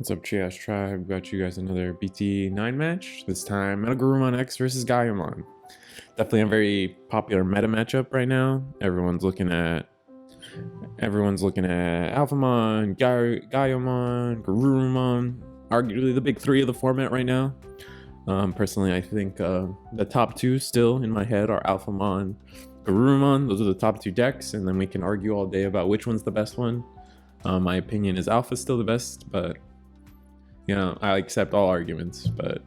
What's up, Triage Tribe? Got you guys another BT9 match. This time, MetalGarurumon X versus Gaiomon. Definitely a very popular meta matchup right now. Everyone's looking at Alphamon, Gaiomon, Garurumon. Arguably the big three of the format right now. Personally, I think the top two still in my head are Alphamon, Garurumon. Those are the top two decks, and then we can argue all day about which one's the best one. My opinion is Alpha's still the best, but you know, I accept all arguments. But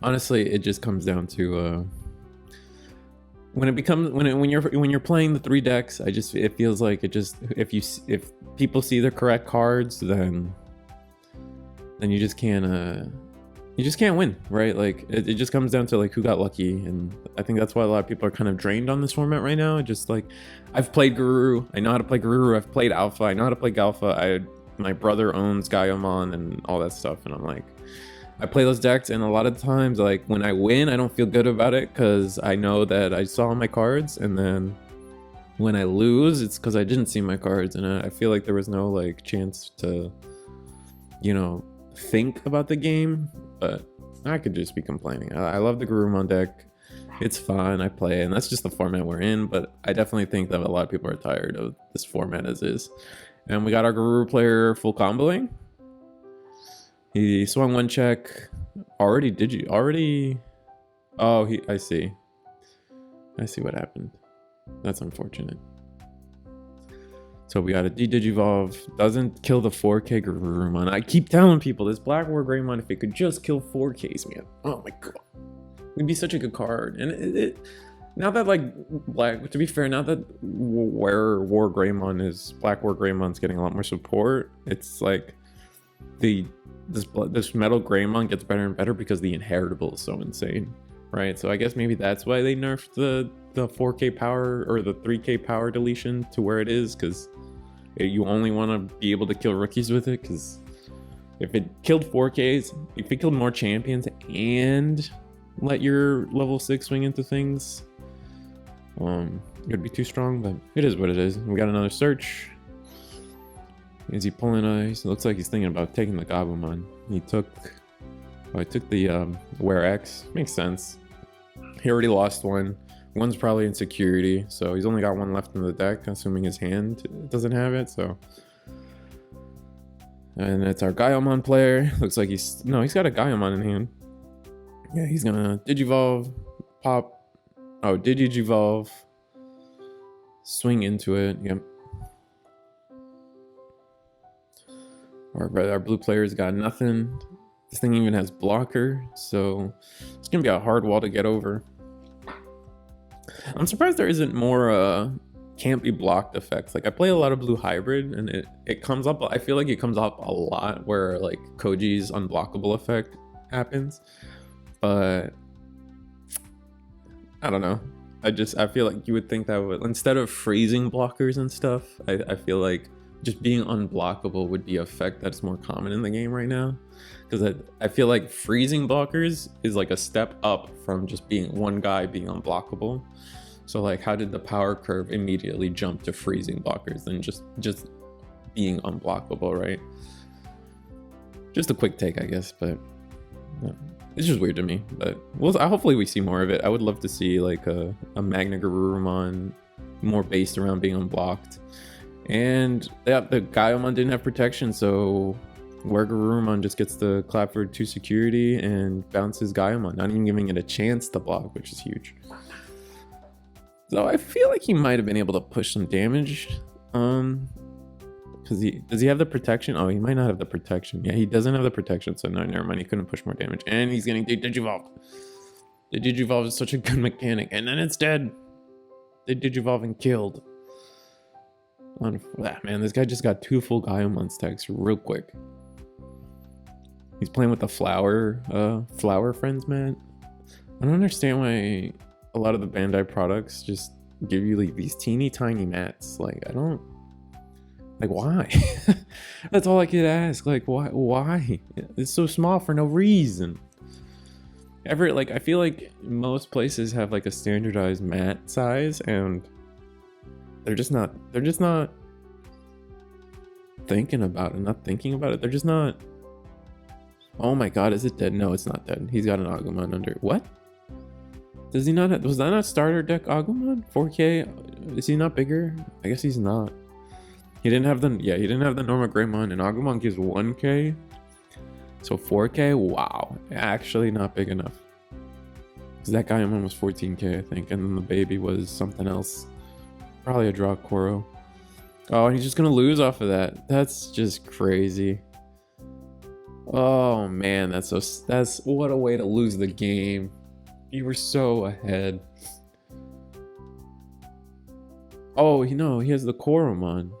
honestly, it just comes down to when you're playing the three decks. It feels like if people see the correct cards, then you just can't win, right? Like it just comes down to like who got lucky, and I think that's why a lot of people are kind of drained on this format right now. Just like, I've played Garuru, I know how to play Garuru. I've played Alpha, I know how to play Galpha. My brother owns Gaiomon and all that stuff, and I'm like, I play those decks, and a lot of times, like when I win, I don't feel good about it because I know that I saw my cards, and then when I lose, it's because I didn't see my cards, and I feel like there was no like chance to, you know, think about the game. But I could just be complaining. I love the Garurumon deck. It's fun, I play, and that's just the format we're in. But I definitely think that a lot of people are tired of this format as is. And we got our Garuru player full comboing. He swung one check. Oh, I see what happened. That's unfortunate. So we got a D-Digivolve. Doesn't kill the 4K Garurumon. I keep telling people this Black War Greymon, if it could just kill 4Ks, man. Oh my god. It'd be such a good card. And now that, like, to be fair, now that Black War Greymon's getting a lot more support, it's like this Metal Greymon gets better and better because the inheritable is so insane, right? So I guess maybe that's why they nerfed the 4K power or the 3K power deletion to where it is, because you only want to be able to kill rookies with it. Because if it killed 4Ks, if it killed more champions and let your level 6 swing into things, it would be too strong. But it is what it is. We got another search. Is he pulling it looks like he's thinking about taking the Gaiomon. He took the Wear X. Makes sense. He already lost one. One's probably in security, so he's only got one left in the deck, assuming his hand doesn't have it. So, and it's our Gaiomon player. Looks like he's got a Gaiomon in hand. Yeah, he's gonna Digivolve, pop. Oh, Digivolve, swing into it. Yep. Our blue player's got nothing. This thing even has blocker, so it's gonna be a hard wall to get over. I'm surprised there isn't more can't be blocked effects. Like, I play a lot of blue hybrid, and it comes up. I feel like it comes up a lot where like Koji's unblockable effect happens, but I don't know. I feel like you would think that would, instead of freezing blockers and stuff, I feel like just being unblockable would be an effect that's more common in the game right now. Because I feel like freezing blockers is like a step up from just being one guy being unblockable. So like, how did the power curve immediately jump to freezing blockers than just being unblockable, right? Just a quick take, I guess, but it's just weird to me. But hopefully we see more of it. I would love to see like a Magna Garurumon more based around being unblocked. And yeah, the Gaiomon didn't have protection, so where Garurumon just gets the clap for 2 security and bounces Gaiomon, not even giving it a chance to block, which is huge. So I feel like he might have been able to push some damage. Because does he have the protection? Oh, he might not have the protection. Yeah, he doesn't have the protection, so no, never mind. He couldn't push more damage. And he's getting Digivolve. The Digivolve is such a good mechanic. And then it's dead. The Digivolve and killed. Man, this guy just got 2 full Gaiomon stacks real quick. He's playing with the flower friends, man. I don't understand why a lot of the Bandai products just give you like these teeny tiny mats. Like, I don't like, why? That's all I could ask. Like, why? It's so small for no reason. I feel like most places have like a standardized mat size, and they're just not thinking about it, not thinking about it. They're just not. Oh my god, is it dead? No, it's not dead. He's got an Agumon under. What? Does he not have, was that not starter deck Agumon? 4K? Is he not bigger? I guess he's not. He didn't have the, yeah, he didn't have the normal Greymon, and Agumon gives 1K. So 4K? Wow. Actually not big enough. Because that Gaiomon was 14K, I think, and then the baby was something else. Probably a draw Koro. Oh, and he's just gonna lose off of that. That's just crazy. Oh man, that's what a way to lose the game. You were so ahead. Oh, you know, he has the Koromon.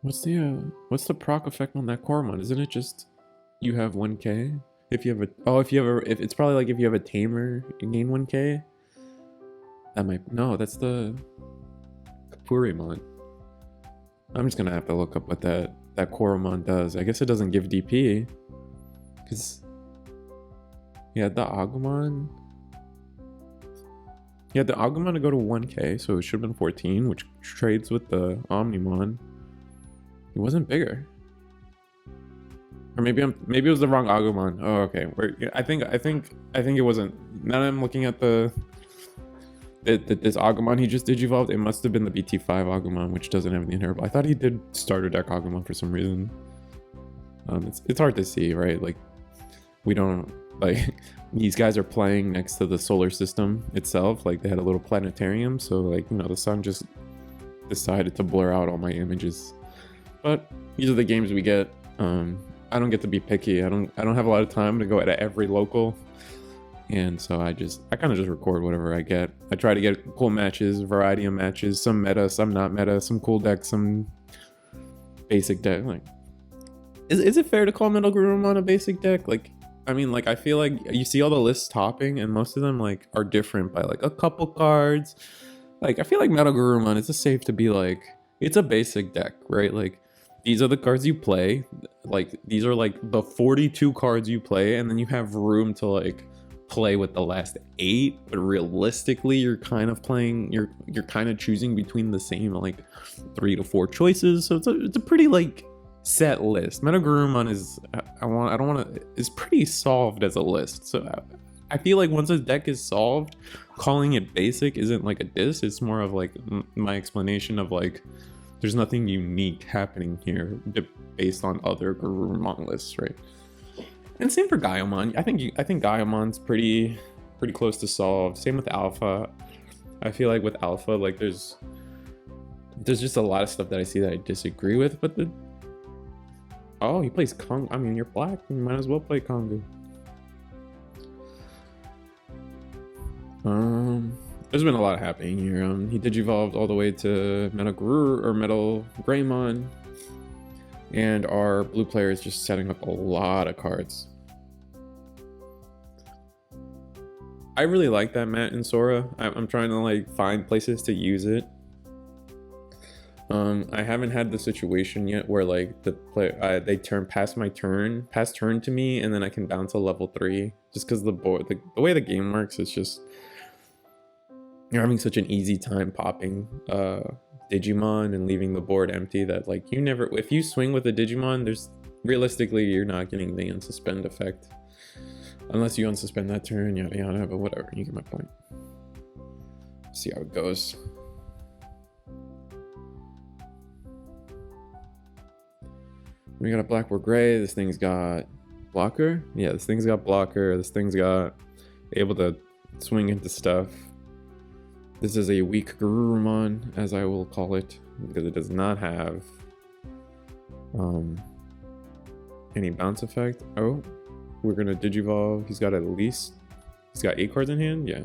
What's the proc effect on that Koromon? Isn't it just you have 1K? If you have a, oh, if it's probably like if you have a tamer, you gain 1K. That might, no, that's the Kapurimon. I'm just gonna have to look up what that Koromon does. I guess it doesn't give DP. Because, yeah, the Agumon. Yeah, the Agumon to go to 1K, so it should have been 14, which trades with the Omnimon. It wasn't bigger. Or maybe it was the wrong Agumon. Oh, okay. I think it wasn't. Now that I'm looking at this Agumon he just digivolved, it must have been the BT9 Agumon, which doesn't have the inheritable. I thought he did starter deck Agumon for some reason. It's hard to see, right? Like, we don't, like, these guys are playing next to the solar system itself. Like, they had a little planetarium, so, like, you know, the sun just decided to blur out all my images. But these are the games we get. I don't get to be picky. I don't have a lot of time to go at every local. And so I kind of just record whatever I get. I try to get cool matches, variety of matches, some meta, some not meta, some cool decks, some basic deck. Like, is it fair to call MetalGarurumon a basic deck? Like, I mean, like, I feel like you see all the lists topping, and most of them like are different by like a couple cards. Like, I feel like MetalGarurumon is just safe to be like, it's a basic deck, right? Like, these are the cards you play. Like, these are like the 42 cards you play, and then you have room to like play with the last 8, but realistically you're kind of playing, you're kind of choosing between the same like 3 to 4 choices. So it's a pretty like set list. MetalGarurumon is, is pretty solved as a list. So I feel like once a deck is solved, calling it basic isn't like a diss. It's more of like my explanation of like, there's nothing unique happening here based on other Garurumon lists, right? And same for Gaiomon. I think Gaiomon's pretty close to solved. Same with Alpha. I feel like with Alpha, like there's just a lot of stuff that I see that I disagree with. But oh, he plays Kong. I mean, you're black. You might as well play Kongu. There's been a lot happening here. He digivolved all the way to Metal Greymon, and our blue player is just setting up a lot of cards. I really like that mat in Sora. I'm trying to like find places to use it. I haven't had the situation yet where like the player they turn pass turn to me, and then I can bounce a level 3. Just because the way the game works, it's just you're having such an easy time popping Digimon and leaving the board empty that like if you swing with a Digimon, realistically you're not getting the unsuspend effect unless you unsuspend that turn, yada yada, but whatever, you get my point. See how it goes. We got a black or gray. This thing's got blocker. Yeah, this thing's got blocker. This thing's got able to swing into stuff. This is a weak Garurumon, as I will call it, because it does not have any bounce effect. Oh, we're gonna digivolve. He's got 8 cards in hand. Yeah,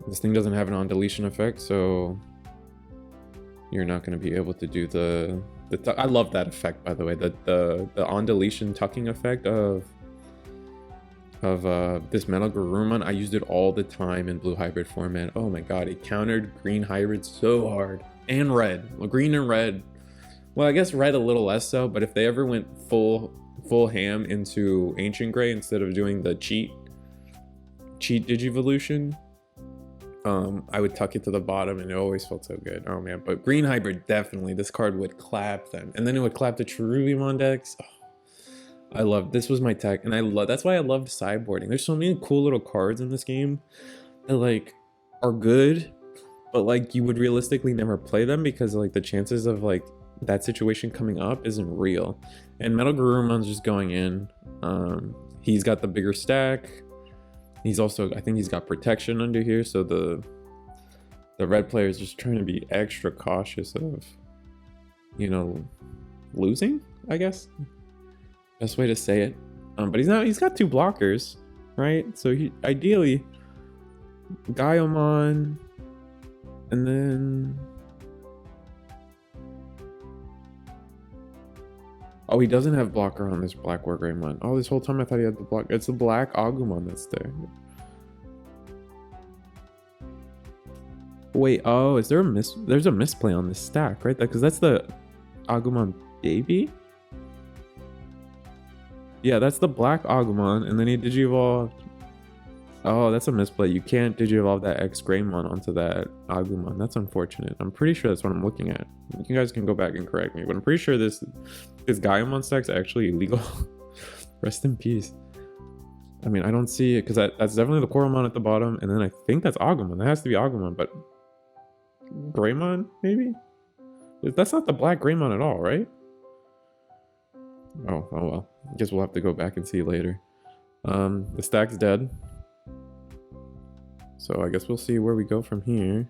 this thing doesn't have an on deletion effect, so you're not gonna be able to do the I love that effect, by the way. The on deletion tucking effect of this MetalGarurumon. I used it all the time in blue hybrid format. Oh my god, it countered green hybrid so hard. And red. Well, green and red. Well, I guess red a little less so, but if they ever went full ham into Ancient Gray instead of doing the cheat Digivolution, I would tuck it to the bottom and it always felt so good. Oh man, but green hybrid, definitely. This card would clap them. And then it would clap the Cherubimon decks. Oh, I love, this was my tech. And I love, that's why I loved sideboarding. There's so many cool little cards in this game that like are good, but like you would realistically never play them because like the chances of like that situation coming up isn't real. And MetalGarurumon's just going in. He's got the bigger stack. He's also, I think he's got protection under here, so the red player is just trying to be extra cautious of, you know, losing, I guess. Best way to say it. But he's got 2 blockers, right? So he ideally Gaiomon, and then oh, he doesn't have blocker on this black War Greymon. Oh, this whole time I thought he had the block. It's the black Agumon that's there. Wait, oh, is there a there's a misplay on this stack, right? Because that's the Agumon baby? Yeah, that's the black Agumon, and then he Digivolved. Oh, that's a misplay. You can't Digivolve that X Greymon onto that Agumon. That's unfortunate. I'm pretty sure that's what I'm looking at. You guys can go back and correct me, but I'm pretty sure this Gaiomon stack's actually illegal. Rest in peace. I mean, I don't see it because that's definitely the Coromon at the bottom, and then I think that's Agumon. That has to be Agumon, but Greymon maybe? That's not the black Greymon at all, right? Oh well. I guess we'll have to go back and see later. The stack's dead. So I guess we'll see where we go from here.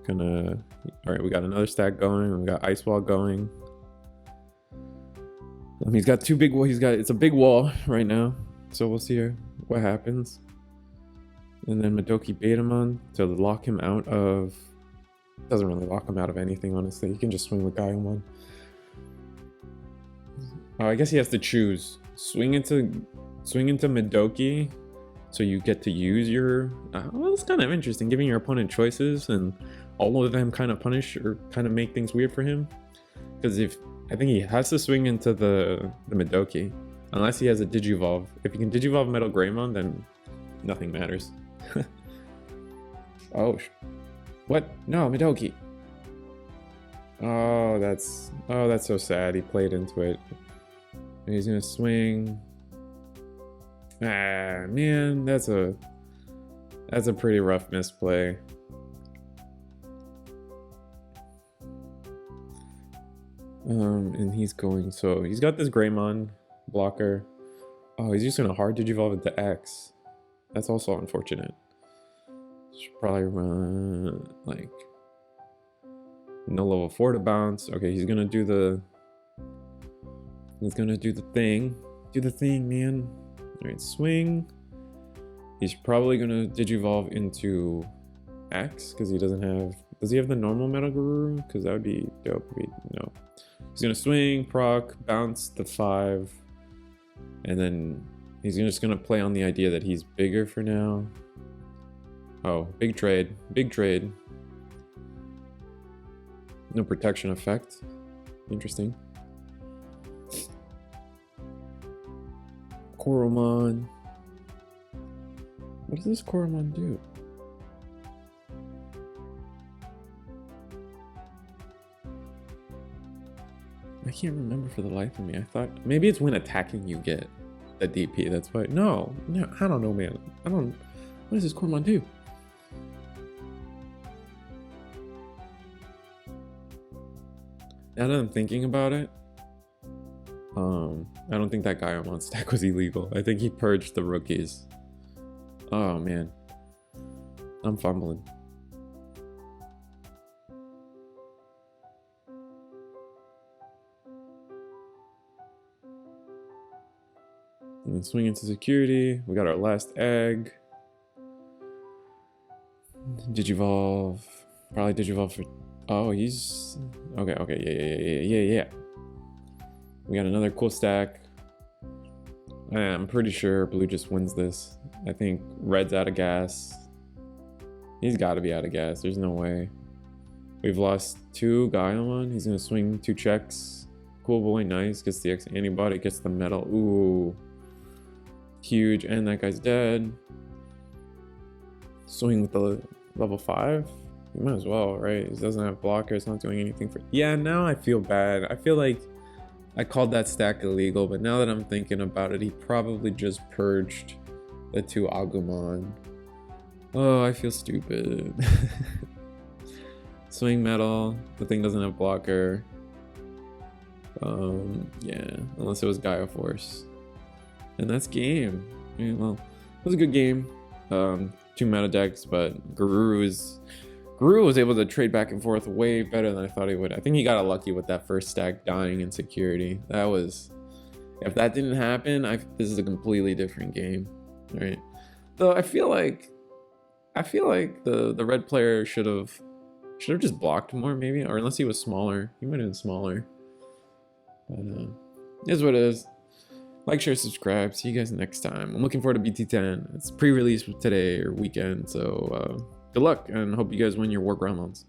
All right, we got another stack going. We got Ice Wall going. He's got 2 big walls. It's a big wall right now. So we'll see what happens. And then Madoki Betamon to lock him out of. Doesn't really lock him out of anything, honestly. He can just swing with Gaiomon. Oh, I guess he has to choose. Swing into Madoki. So you get to use your, well, it's kind of interesting, giving your opponent choices and all of them kind of punish or kind of make things weird for him. Because I think he has to swing into the Madoki, unless he has a Digivolve. If he can Digivolve Metal Greymon, then nothing matters. Oh, what? No, Madoki. Oh, that's so sad. He played into it. And he's gonna swing. Ah, man, that's a pretty rough misplay. And he's going, so he's got this Greymon blocker. Oh, he's just gonna hard Digivolve into X. That's also unfortunate. Should probably run like no level 4 to bounce. Okay, he's gonna do the thing. Do the thing, man. Alright, swing. He's probably gonna Digivolve into X because he doesn't have. Does he have the normal MetalGarurumon? Because that would be dope. No. He's gonna swing, proc, bounce the 5, and then he's just gonna play on the idea that he's bigger for now. Oh, big trade. No protection effect. Interesting. Coromon. What does this Coromon do? I can't remember for the life of me. I thought maybe it's when attacking you get the DP. That's why. No, I don't know, man. What does this Coromon do? Now that I'm thinking about it, I don't think that Gaiomon stack was illegal. I think he purged the rookies. Oh man, I'm fumbling. And then swing into security. We got our last egg. Digivolve. Probably Digivolve for. Oh, he's okay. Yeah. We got another cool stack. I'm pretty sure blue just wins this. I think red's out of gas. He's got to be out of gas. There's no way. We've lost 2 Gaiomon. He's gonna swing 2 checks. Cool boy, nice. Gets the X antibody. Gets the metal. Ooh, huge. And that guy's dead. Swing with the level 5? You might as well, right? It doesn't have blocker, it's not doing anything for... Yeah, now I feel bad. I feel like I called that stack illegal, but now that I'm thinking about it, he probably just purged the 2 Agumon. Oh, I feel stupid. Swing metal, the thing doesn't have blocker. Yeah, unless it was Gaia Force. And that's game. Yeah, well, it was a good game. 2 meta decks, but Guru was able to trade back and forth way better than I thought he would. I think he got lucky with that first stack dying in security. That was, if that didn't happen, this is a completely different game, right? Though I feel like the red player should have just blocked more, maybe, or unless he was smaller, he might have been smaller. But it is what it is. Like, share, subscribe. See you guys next time. I'm looking forward to BT10. It's pre-release today or weekend, so good luck and hope you guys win your War Groundlands.